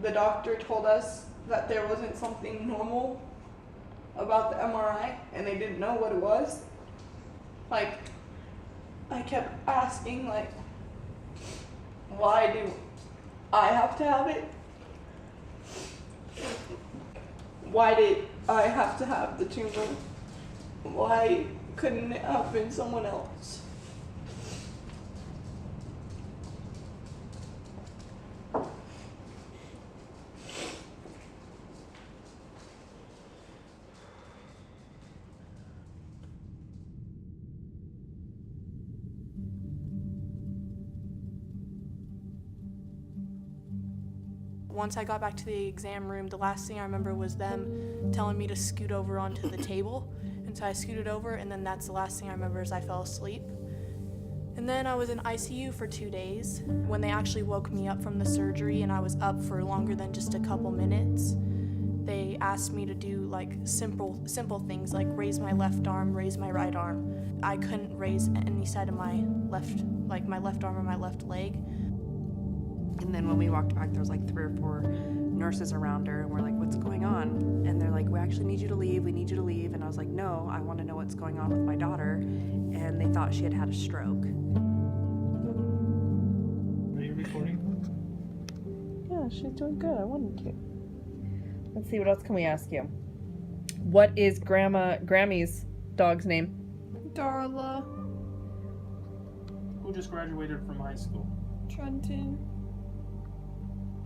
the doctor told us that there wasn't something normal about the MRI and they didn't know what it was. Like, I kept asking, like, why do I have to have it? Why did I have to have the tumor? Why couldn't it have been someone else? Once I got back to the exam room, the last thing I remember was them telling me to scoot over onto the table. And so I scooted over, and then that's the last thing I remember is I fell asleep. And then I was in ICU for 2 days. When they actually woke me up from the surgery and I was up for longer than just a couple minutes, they asked me to do like simple things like raise my left arm, raise my right arm. I couldn't raise any side of my left arm or my left leg. And then when we walked back, there was like 3 or 4 nurses around her, and we're like, what's going on? And they're like, we actually need you to leave, we need you to leave. And I was like, no, I want to know what's going on with my daughter. And they thought she had had a stroke. Are you recording? Yeah, she's doing good. I wanted to. Let's see, what else can we ask you? What is Grammy's dog's name? Darla. Who just graduated from high school? Trenton.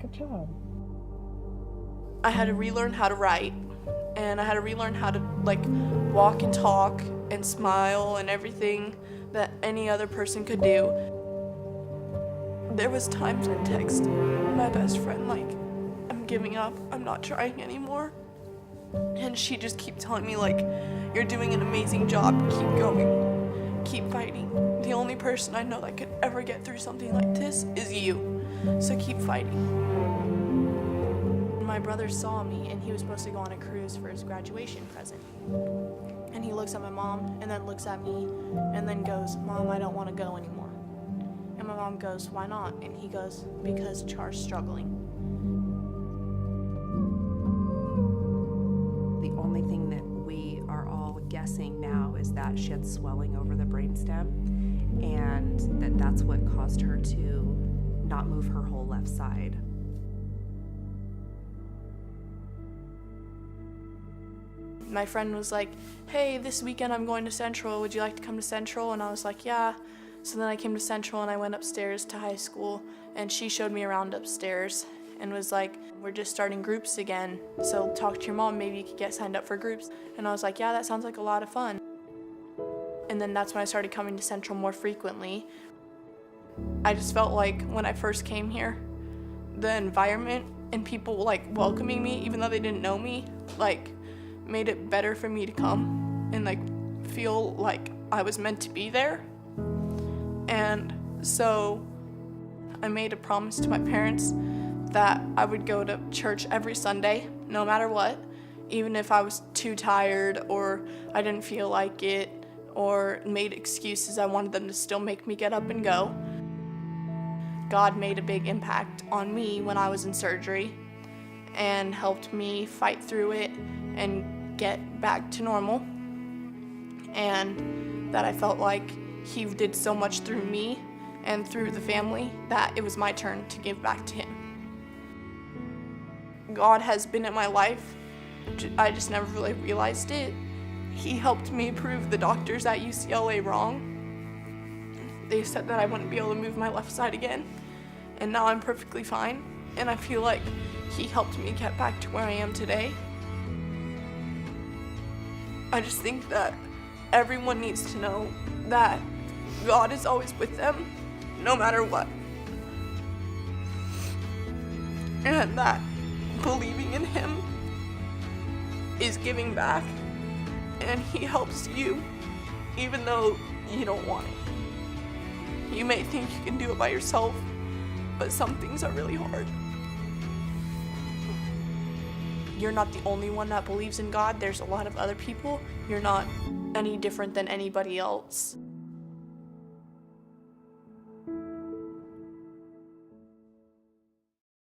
Good job. I had to relearn how to write, and I had to relearn how to like walk and talk and smile and everything that any other person could do. There was times I text my best friend like, I'm giving up, I'm not trying anymore. And she just kept telling me like, you're doing an amazing job, keep going, keep fighting. The only person I know that could ever get through something like this is you, so keep fighting. My brother saw me and he was supposed to go on a cruise for his graduation present. And he looks at my mom and then looks at me and then goes, Mom, I don't want to go anymore. And my mom goes, why not? And he goes, because Char's struggling. The only thing that we are all guessing now is that she had swelling over the brainstem, and that's what caused her to not move her whole left side. My friend was like, hey, this weekend I'm going to Central. Would you like to come to Central? And I was like, yeah. So then I came to Central and I went upstairs to high school, and she showed me around upstairs and was like, we're just starting groups again, so talk to your mom, maybe you could get signed up for groups. And I was like, yeah, that sounds like a lot of fun. And then that's when I started coming to Central more frequently. I just felt like when I first came here, the environment and people like welcoming me, even though they didn't know me, like made it better for me to come and like feel like I was meant to be there. And so I made a promise to my parents that I would go to church every Sunday, no matter what, even if I was too tired or I didn't feel like it or made excuses. I wanted them to still make me get up and go. God made a big impact on me when I was in surgery and helped me fight through it and get back to normal. And that I felt like He did so much through me and through the family that it was my turn to give back to Him. God has been in my life. I just never really realized it. He helped me prove the doctors at UCLA wrong. They said that I wouldn't be able to move my left side again, and now I'm perfectly fine. And I feel like He helped me get back to where I am today. I just think that everyone needs to know that God is always with them, no matter what. And that believing in Him is giving back, and He helps you even though you don't want it. You may think you can do it by yourself, but some things are really hard. You're not the only one that believes in God. There's a lot of other people. You're not any different than anybody else.